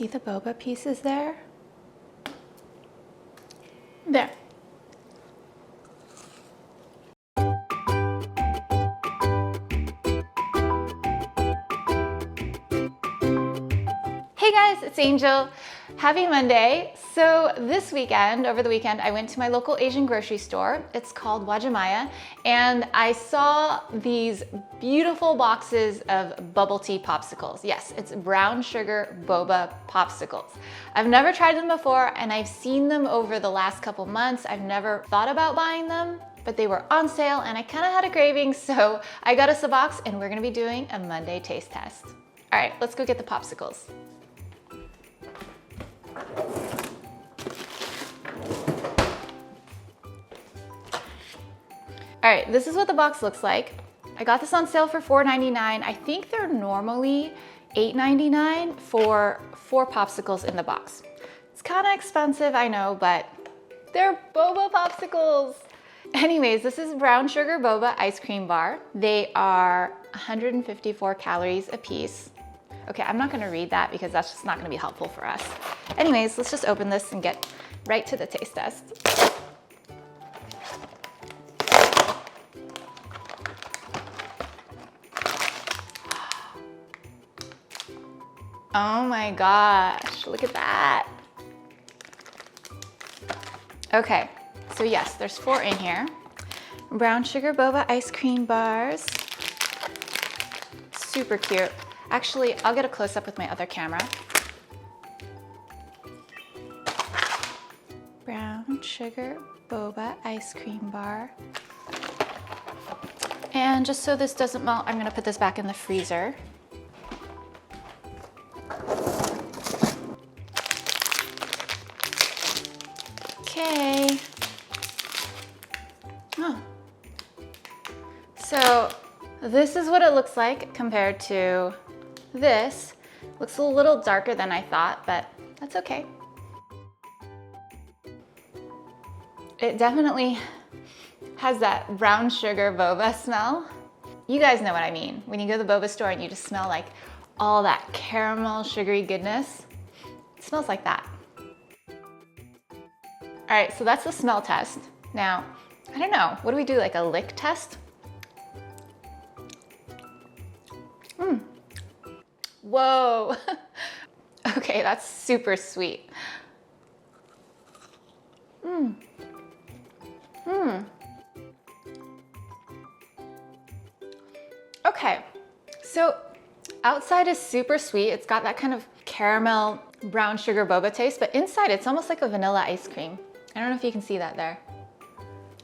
See the boba pieces there? There. Hey guys, it's Angel. Happy Monday. So this weekend, over the weekend, I went to my local Asian grocery store. It's called Hwa Mei, and I saw these beautiful boxes of bubble tea popsicles. Yes, it's brown sugar boba popsicles. I've never tried them before, and I've seen them over the last couple months. I've never thought about buying them, but they were on sale and I kind of had a craving, so I got us a box and we're gonna be doing a Monday taste test. All right, let's go get the popsicles. All right, this is what the box looks like. I got this on sale for $4.99. I think they're normally $8.99 for 4 popsicles in the box. It's kind of expensive, I know, but they're boba popsicles. Anyways, this is brown sugar boba ice cream bar. They are 154 calories a piece. Okay, I'm not gonna read that because that's just not gonna be helpful for us. Anyways, let's just open this and get right to the taste test. Oh my gosh, look at that. Okay, so yes, there's 4 in here. Brown sugar boba ice cream bars. Super cute. Actually, I'll get a close-up with my other camera. Brown sugar boba ice cream bar. And just so this doesn't melt, I'm gonna put this back in the freezer. Okay. Oh. So this is what it looks like compared to this. Looks a little darker than I thought, but that's okay. It definitely has that brown sugar boba smell. You guys know what I mean. When you go to the boba store and you just smell like all that caramel sugary goodness. It smells like that. All right, so that's the smell test. Now, I don't know, what do we do, like a lick test? Whoa. Okay, that's super sweet. Okay, so outside is super sweet. It's got that kind of caramel brown sugar boba taste, but inside it's almost like a vanilla ice cream. I don't know if you can see that there.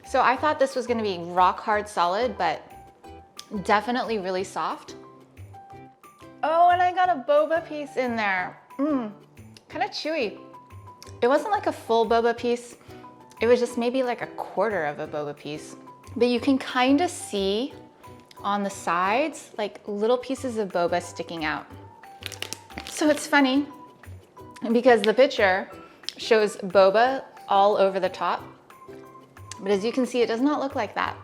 So I thought this was gonna be rock hard solid, but definitely really soft. Oh, and I got a boba piece in there. Kind of chewy. It wasn't like a full boba piece. It was just maybe like a quarter of a boba piece. But you can kind of see on the sides, like little pieces of boba sticking out. So it's funny because the picture shows boba all over the top. But as you can see, it does not look like that.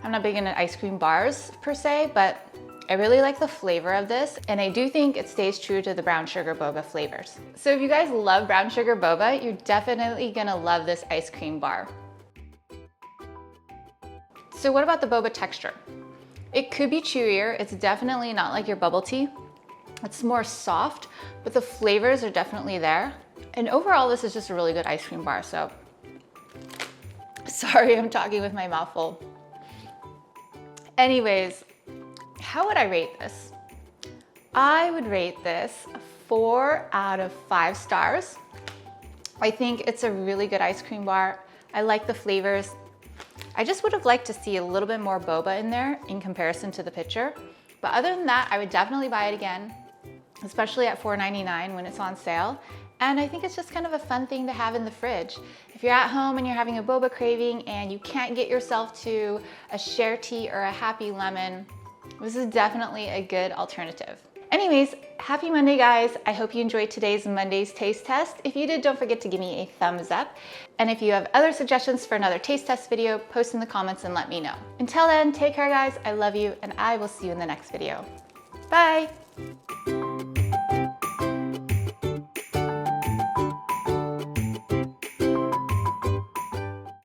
I'm not big into ice cream bars per se, but I really like the flavor of this, and I do think it stays true to the brown sugar boba flavors. So if you guys love brown sugar boba, you're definitely gonna love this ice cream bar. So what about the boba texture? It could be chewier. It's definitely not like your bubble tea. It's more soft, but the flavors are definitely there. And overall, this is just a really good ice cream bar, so. Sorry, I'm talking with my mouth full. Anyways, how would I rate this? I would rate this 4 out of 5 stars. I think it's a really good ice cream bar. I like the flavors. I just would have liked to see a little bit more boba in there in comparison to the picture. But other than that, I would definitely buy it again, especially at $4.99 when it's on sale. And I think it's just kind of a fun thing to have in the fridge. If you're at home and you're having a boba craving and you can't get yourself to a share tea or a happy lemon, this is definitely a good alternative. Anyways, happy Monday, guys. I hope you enjoyed today's Monday's taste test. If you did, don't forget to give me a thumbs up. And if you have other suggestions for another taste test video, post in the comments and let me know. Until then, take care, guys. I love you, and I will see you in the next video. Bye.